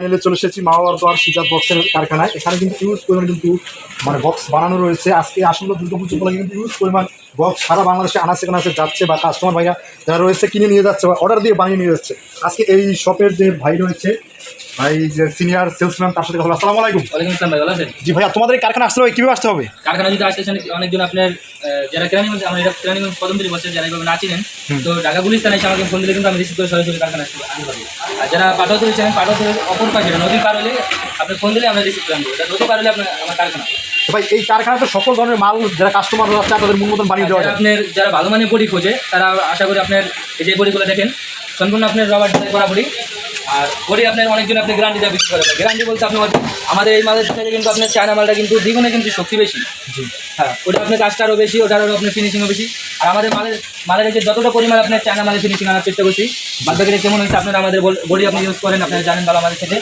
চলে এসেছি মাওয়ার দোয়ার সিজার বক্সের কারখানায়। এখানে কিন্তু ইউজ পরিমাণ কিন্তু মানে বক্স বানানো রয়েছে। আজকে আসলে দুর্গাপুজো বলে কিন্তু ইউজ পরিমাণ বক্স সারা বাংলাদেশে আনাচে কানাচে যাচ্ছে, বা কাস্টমার ভাইরা যারা রয়েছে কিনে নিয়ে যাচ্ছে বা অর্ডার দিয়ে বানিয়ে নিয়ে যাচ্ছে। আজকে এই শপের যে ভাই রয়েছে, ভাই যে সিনিয়র সেলসম্যান, তার সাথে কথা বলা। আসসালামু আলাইকুম। ওয়ালাইকুম আসসালাম ভাই, ভালো আছেন? জি ভাইয়া, তোমাদের এই কারখানা আসতে হবে, কীভাবে আসতে হবে? কারখানা যদি আসতেছেন অনেকজন আপনার যারা কেরানীগঞ্জ, আমার এটা কেরানীগঞ্জ কদমতলী বসে যারা এইভাবে না চিনেন, তো ঢাকা গুলিস্তান এসে আমাকে ফোন দিলে কিন্তু আমি রিসিভ করে সরাসরি কারখানা আসতে পারি। আর যারা পাঠাতলি চান, পাঠাতলির অপর পাশে নদীর পার হলে আপনি ফোন দিলে আমরা রিসিভ করে আনবো। এটা নদী পার হলে আপনার আমার কারখানা। তো ভাই এই কারখানাতে সকল ধরনের মাল যারা কাস্টমার আছে তাদের মন মতন বানিয়ে দেওয়া যায়। আপনার যারা ভালো মানের বডি খোঁজে তারা আশা করি আপনার এই যে বডিগুলো দেখেন সম্পূর্ণ আপনার রবার ডিজাইন করা বডি। আর বডি আপনার অনেকজন আপনি গ্যারান্টি দেওয়া বিক্রি করে। গ্যারান্টি বলতে আপনি আমাদের এই মালের থেকে কিন্তু আপনার চায়না মালটা কিন্তু দ্বিগুণে কিন্তু শক্তি বেশি। হ্যাঁ, ওটা আপনার কাজটা আরও বেশি, ওটারও আপনার ফিনিশিংও বেশি। আর আমাদের মালের যে যতটা পরিমাণ আপনার চায়না মালের ফিনিশিং আনার চেষ্টা করছি, বাদবাকিটা কেমন হয়েছে আপনারা আমাদের বডি আপনি ইউজ করেন, আপনারা জানেন ভালো আমাদের থেকে।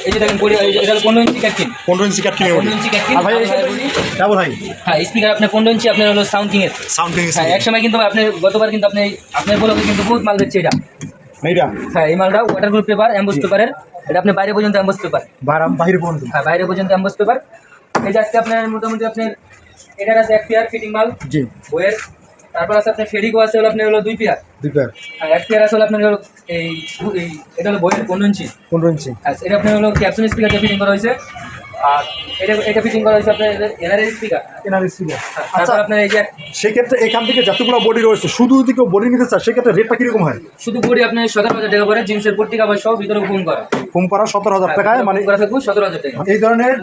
এই যে দেখেন বডি, এটা 15 ইঞ্চি ক্যাটকিন। 15 ইঞ্চি ক্যাটকিন। 15 ইঞ্চি ক্যাটকিন। ভাই হ্যাঁ, স্পিকার আপনার 15 ইঞ্চি আপনার হলো সাউন্ডিংয়ের। হ্যাঁ, এক সময় কিন্তু আপনি গতবার কিন্তু আপনার বলে কিন্তু বহুত মাল দিচ্ছে এটা। হ্যাঁ, এই মালটা ওয়াটারপ্রুফ পেপার, এমবোস পেপারের। এটা আপনি বাইরে পর্যন্ত এমবোস পেপার, বাইরে পর্যন্ত। হ্যাঁ, বাইরে পর্যন্ত এমবোস পেপার। এই যে আজকে আপনার মোটামুটি আপনার এটার আছে 1 পেয়ার ফিটিং মাল জি বইয়ের। তারপর আছে আপনার ফেডিকো আছে হলো আপনার হলো 2 পেয়ার। আর 1 পেয়ার আছে হলো আপনার হলো এই এটা হলো বইয়ের 15 ইঞ্চি। আচ্ছা, এটা আপনার হলো ক্যাপসুল স্পিকার দিয়ে ফিটিং করা হয়েছে। আর এটা ফিটিং করা হয়েছে আপনার এনআরএস স্পিকার। আচ্ছা, আপনার এই যে সেক্ষেত্রে এখান থেকে যতগুলো বডি রয়েছে, শুধু যদি কেউ বডি নিতে চায় সেক্ষেত্রে রেটটা কিরকম হয়? শুধু বডি আপনার 17,000 টাকা করে, জিন্সের পট্টি কাভার সহ ভিতরে ফোম করা 17,000 টাকায়, মানে 17,000 টাকা এই ধরনের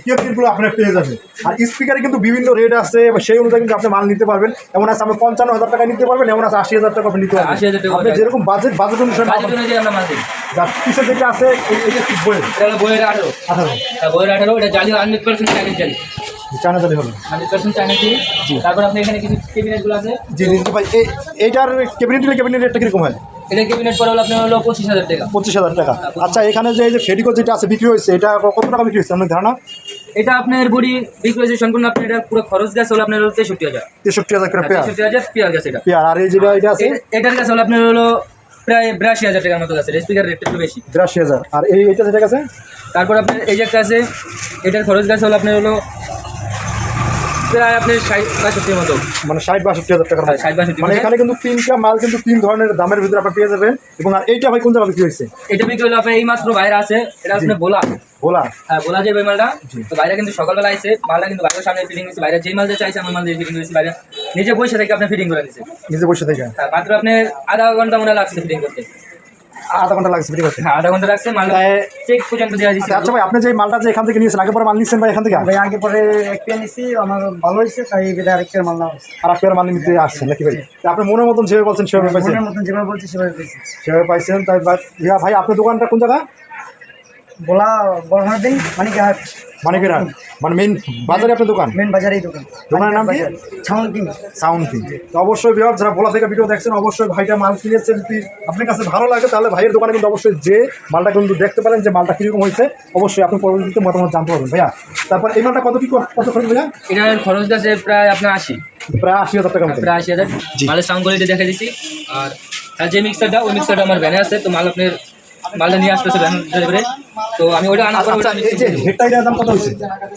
কিটগুলো আপনার পেয়ে যাবেন। আর স্পিকারে কিন্তু বিভিন্ন রেট আছে, সেই অনুযায়ী কিন্তু আপনি মাল নিতে পারবেন। এমন আছে আপনি 55,000 টাকা নিতে পারবেন, এমন আছে 80,000 টাকা আপনি নিতে পারবেন। 80,000 টাকা আপনি যেরকম বাজেট অনুসারে আমরা মাল দিই। যার পিছের দিকে আছে এটা কি বইয়ের? এটা হলো বইয়ের 18। বইয়ের 18, এটা জালি 100% চাইনিজ জালি। চায়না জালি হবে 100% চায়না জালি। তারপর আপনি এখানে কিছু ক্যাবিনেটগুলো আছে। জি ভাই, এইটার ক্যাবিনেট রেটটা কিরকম হয়? এটা ক্যাবিনেট পরে হলো আপনার হলো 25,000 টাকা। 25,000 টাকা। আচ্ছা, এখানে যে ফেডিকো যেটা আছে বিক্রি হয়েছে, এটা কত টাকা বিক্রি হয়েছে আপনার ধারণা? এটা আপনার বডি বিক্রি হয়েছে সম্পূর্ণ আপনার এটা পুরো খরচ গাছ হলো আপনার 63,000। 63,000 করে পেয়ার। 63,000 পেয়ার গাছ এটা। পেয়ার। আর এই যেটা এটা আছে এটার গাছ হলো আপনার হলো প্রায় 82,000 টাকার মতো আছে। স্পিকার রেটটা একটু বেশি, 82,000। আর এইটা যেটা আছে, তারপর আপনার এই যে একটা আছে, এটার খরচ গাছ হলো আপনার হলো প্রায় আপনার 60-62 মতো, মানে 60-62,000 টাকার। 60-62। মানে এখানে কিন্তু 3টা মাল কিন্তু 3 ধরনের দামের ভিতরে আপনি পেয়ে যাবেন। এবং আর এইটা ভাই কোন জায়গায় বিক্রি হয়েছে? এটা বিক্রি হলো আপনার এই মাত্র বাইরে আছে। এটা আপনার ভোলা। হ্যাঁ, ভোলা যে মালটা, তো বাইরে কিন্তু সকালবেলা আইছে মালটা, কিন্তু বাইরের সামনে ফিটিং হয়েছে। বাইরে যেই মাল যে চাইছে আমার মাল দিয়ে ফিটিং হয়েছে। বাইরে নিজে বসে থেকে আপনার ফিটিং করে নিচ্ছে। নিজে বসে থেকে? হ্যাঁ, মাত্র আপনার আধা ঘন্টা মনে লাগছে ফিটিং করতে। আধা ঘন্টা লাগছে ফিটিং করতে? হ্যাঁ, আধা ঘন্টা লাগছে। মালটা চেক পর্যন্ত দেওয়া দিচ্ছে। আচ্ছা ভাই, আপনি যে মালটা যে এখান থেকে নিয়েছেন, আগে পরে মাল নিচ্ছেন ভাই এখান থেকে? ভাই আগে পরে এক পেয়ার নিচ্ছি, আমার ভালো হয়েছে, তাই এটা আরেকটার মাল নেওয়া হয়েছে। আর আপনার মাল নিতে আসছেন নাকি ভাই? আপনি মনের মতন যেভাবে বলছেন সেভাবে পাইছেন? মনের মতন যেভাবে বলছি সেভাবে পেয়েছি। সেভাবে পাইছেন। তাই ভাই, আপনার দোকানটা কোন জায়গা? বলা বড়দিন মানিকহাট। মানিকহাট মানে মেইন বাজারে আপনার দোকান? মেন বাজারেই দোকান। দোকানের নাম কি? Sound king. তো অবশ্যই বিহার যারা বলা থেকে ভিডিও দেখছেন, অবশ্যই ভাইটা মাল কিনেছেন, যদি আপনার কাছে ভালো লাগে তাহলে ভাইয়ের দোকানে কিন্তু অবশ্যই যে মালটা কিন্তু দেখতে পারেন যে মালটা কীরকম হয়েছে। অবশ্যই আপনি পরবর্তীতে মতামত জানতে পারবেন ভাইয়া। তারপর এই মালটা কত খরচ ভাইয়া? এটার খরচ আছে প্রায় আপনার 80। প্রায় 80,000 টাকা মতো। প্রায় 80,000। মালের সাউন্ড কোয়ালিটি দেখা দিচ্ছি। আর যে মিক্সারটা, ওই মিক্সারটা আমার ভ্যানে আছে। তো মালটা নিয়ে আসতেছে ভ্যান ডেলিভারি। তো আমি ওটা আনার পর এই যে হেডটাইটার দাম কত হয়েছে?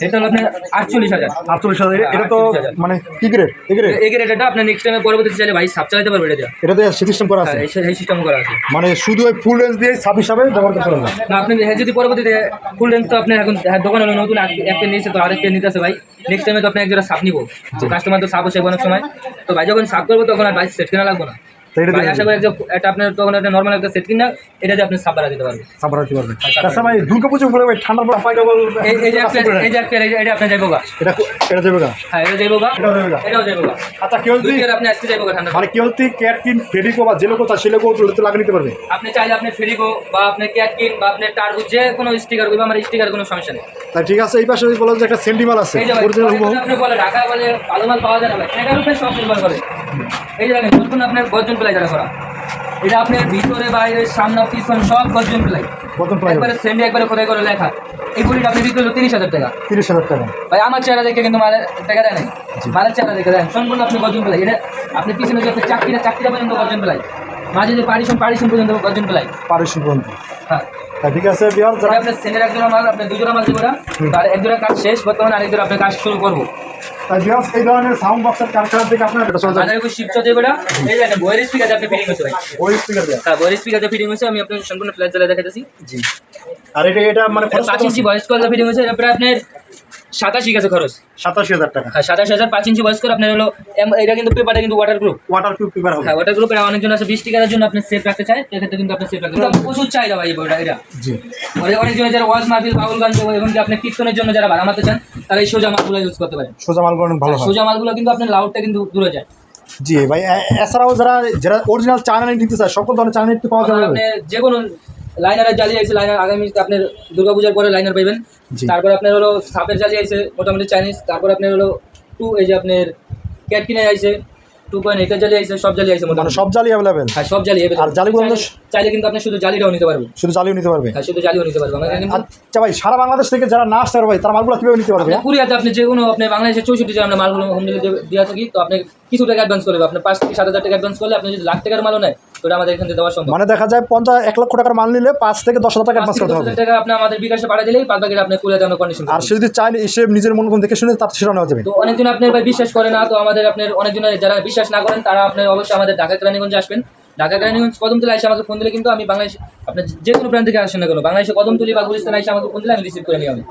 এটা হলো আপনার 48,000। 48,000। এটা তো মানে কি গ্রেড? এই গ্রেড। এটা আপনি নেক্সট টাইমে পরবর্তীতে চাইলে ভাই সাব চালাতে পারবে। এটাতে সিস্টেম করা আছে? এই সিস্টেম করা আছে। মানে শুধু ওই ফুল রেঞ্জ দিয়ে সাব হিসাবে ব্যবহার করতে পারবেন না? আপনি যদি পরবর্তীতে ফুল রেঞ্জ, তো আপনি এখন দোকান হলো নতুন একটা নিয়েছে, তো আরেকটা নিতে আছে ভাই। নেক্সট টাইমে তো আপনি একজোড়া সাপ নিবো। কাস্টমার তো সাপ বসে অনেক সময়, তো ভাই যখন সাপ করবো তখন আর ভাই সেট কেনা লাগবো না। আশা করি একটা আপনার তখন একটা নর্মাল একটা সেট কিনা এটা দিয়ে আপনি সাপ বাড়া দিতে পারবেন। আচ্ছা ভাই, দুর্গাপুজো বলে ভাই ঠান্ডার পর এই যে এটা আপনি যাইবো গা, এটা যাবে গা? হ্যাঁ, এটা যাইবো গা, এটাও যাইবো গা। আচ্ছা, কেউ যদি আপনি আজকে যাইবো গা ঠান্ডা, মানে কেউ যদি ক্যাটকিন, ফেডিকো বা যে লোক তা সে লোক লাগিয়ে নিতে পারবে? আপনি চাইলে আপনি ফেডিকো বা আপনি ক্যাটকিন বা আপনি টার্বো যে কোনো স্টিকার করবে, আমার স্টিকার কোনো সমস্যা নেই। তাই ঠিক আছে। এই পাশে বলা যে একটা সেন্টিমাল আছে অরিজিনাল হুবহু। আপনি বলে ঢাকা বলে ভালো মাল পাওয়া যায় না ভাই, 11 সব নির্ভর করে। এই যে দেখেন নতুন আপনার গর্জন প্লাই যারা করা, এটা আপনার ভিতরে বাইরে সামনে পিছন সব গর্জন প্লাই। একবারে সেন্ডি একবারে কোথায় করে লেখা। এই বলিটা আপনি বিক্রি করলো 30,000 টাকা। 30,000 টাকা ভাই, আমার চেহারা দেখে কিন্তু মালের টাকা দেয় নাই, মালের চেহারা দেখে দেন সম্পূর্ণ আপনি গর্জন প্লাই। এটা আপনি পিছনে যে আপনি চাকরিটা পর্যন্ত গর্জন প্লাই, মাঝে যে পারিশন পর্যন্ত গর্জন প্লাই। পারিশন পর্যন্ত? হ্যাঁ, ঠিক আছে বিহার যারা আপনার সেনের এক জোড়া মাল, আপনার 2 জোড়া মাল দেবো না, আর 1 জোড়া কাজ শেষ, বর্তমানে আরেক জোড়া আপনার কাজ শুরু করবো। বিহার এই ধরনের সাউন্ড বক্সের কারখানা থেকে আপনার এটা চলে যাবে বাজারে কোনো শিপচা দেবো না, এই দেখেন বয়ের স্পিকার আপনি ফিটিং হচ্ছে ভাই। ওই স্পিকার দেওয়া। হ্যাঁ, বয়ের স্পিকার ফিটিং হচ্ছে, আমি আপনার সম্পূর্ণ ফ্ল্যাশ জ্বালিয়ে দেখাতেছি। জি আর এটা মানে 5 ইঞ্চি ভয়েস কল ফিটিং হচ্ছে, এটা প্রায় আপনার 87 গেছে খরচ। 87,000 টাকা। হ্যাঁ, 27,000 5 ইঞ্চি ভয়েস কল আপনার হলো এটা কিন্তু পেপারটা কিন্তু ওয়াটারপ্রুফ। ওয়াটারপ্রুফ পেপার হবে। হ্যাঁ, ওয়াটারপ্রুফ। এটা অনেকজন আছে 20 টাকার জন্য আপনি সেফ রাখতে চায়, সেক্ষেত্রে কিন্তু আপনি সেফ রাখতে পারেন। প্রচুর চাহিদা ভাই এই বইটা এটা। জি অনেকজন যারা ওয়াজ মাহফিল বাউল গান এবং কি আপনি কীর্তনের জন্য যারা বানাতে চান, তারা এই সোজা মালগুলো ইউজ করতে পারেন। সোজা মালগুলো অনেক ভালো হয়। সোজা মালগুলো কিন্তু আপনার লাউডটা কিন্তু দূরে যায়। জি ভাই এছাড়াও যারা অরিজিনাল চায়না নেট নিতে চায় সকল ধরনের চায়না নেট পাওয়া যাবে। আপনি যে কোনো লাইনারের জালি আছে, লাইনার আগামী আপনার দুর্গাপূজার পরে লাইনার পাইবেন। জি। তারপর আপনার হলো সাপের জালি আছে মোটামুটি চাইনিজ। তারপর আপনার হলো এই যে আপনার ক্যাট কিনে আছে 2.8 জালি আছে, সব জালি আছে মানে মোটামুটি। সব জালি অ্যাভেলেবেল। হ্যাঁ, সব জালি আর জালিগুলো চাইলে কিন্তু আপনি শুধু জালিটাও নিতে পারবেন। শুধু জালিও নিতে পারবে। হ্যাঁ, শুধু জালিও নিতে পারবেন। আমরা কিন্তু আচ্ছা ভাই সারা বাংলাদেশ থেকে যারা না আসতে পারবে ভাই তারা মালগুলো কিভাবে নিতে পারবে? কুরিয়াতে আপনি যে কোনো আপনি বাংলাদেশের 64 জেলায় আমরা মালগুলো হোম ডেলিভারি দিয়ে থাকি। তো আপনি কিছু টাকা অ্যাডভান্স করবে, আপনি 5 থেকে 7,000 টাকা অ্যাডভান্স করলে আপনি যদি লাখ টাকার মালও নেয় তো ওটা আমাদের এখান থেকে দেওয়া সম্ভব। মানে দেখা যায় 1 লক্ষ টাকার মাল নিলে 5 থেকে 10,000 টাকা অ্যাডভান্স করতে হবে। 5,000 টাকা আপনি আমাদের বিকাশে পাঠিয়ে দিলেই বাদ বাকিটা আপনি কুরিয়াতে আমরা কন্ডিশন। আর সে যদি চায় এসে নিজের মন দেখে শুনে তার সেটা নেওয়া যাবে। তো অনেকজন আপনার ভাই বিশ্বাস করে না, তো আমাদের আপনার অনেকজন যারা বিশ্বাস না করেন তারা আপনার অবশ্যই আমাদের ঢাকা কেরানীগঞ্জে আসবেন। ঢাকা কেরানীগঞ্জ কদমতলী এসে আমাকে ফোন দিলে কিন্তু আমি বাংলাদেশ আপনার যে কোনো প্রান্ত থেকে আসেন না কেন, বাংলাদেশে কদমতলী বা গুলিস্তান এসে আমাকে ফোন দিলে আমি রিসিভ করে নিয়ে যাবো।